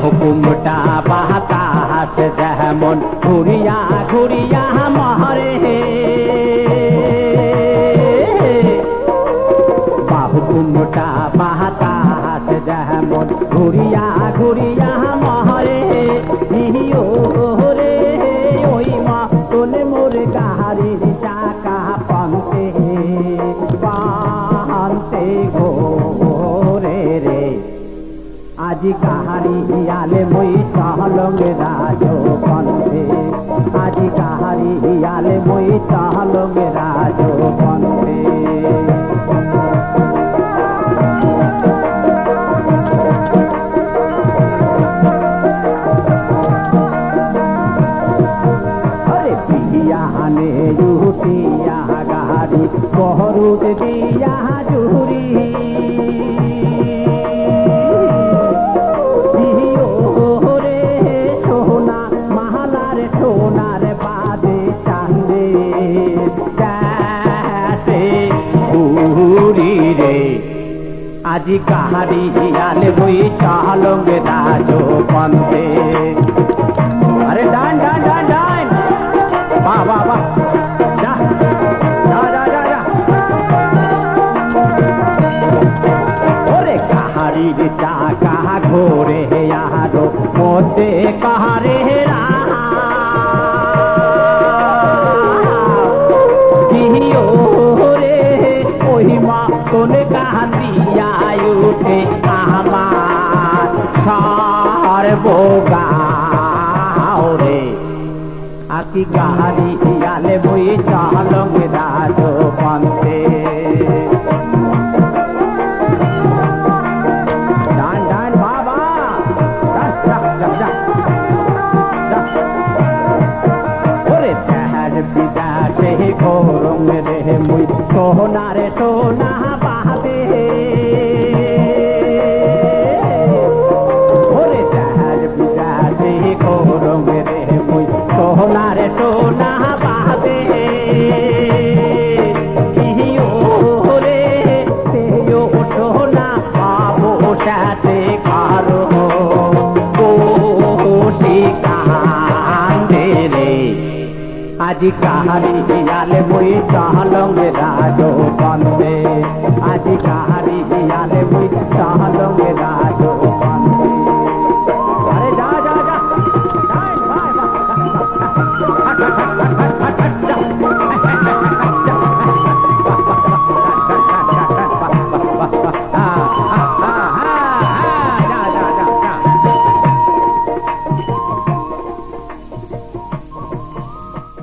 হুকুমটা বাতাস যেমন ঘুরিয়া ঘুরিয়া মহরে হুকুমটা বাতাস যেমন ঘুরিয়া ঘুরিয়া মহরে ইহিও রে ওই মতন মোর গাড়ির চাকা পান্তে পান্তে ঘোরে রে আজি কাহারি হিয়ালে মই চহলং রাজ পন্থে আজি কাহারি হিয়ালে মই চহলং রাজ পন্থে अरे पियाने जुटिया गाड़ी कोहरुद दिया जुरी আজি কাহারি হিয়ালে বই চালং রাজ পন্থে अरे डान डान डान डान वाह वाह वाह जा जा जा जा जा ओरे कहारी चाका घोरे यारो मोते कहारे तोने कहानिया उठे आमार सर्वगा रे आकी गाड़ी हियाले बई चलंग राज पन्थे डान डान बाबा जा जा जा ओरे शहर बिदाते घोरंग रे मुई सोना रे सोना बादे ओरे शहर बिदाते घोरंग रे मुई सोना रे सोना बादे इहियो रे तेयो सोना बाबो साथे कारो कांदे रे আজি কাহারি হিয়ালে বই চহলং রাজ পন্থে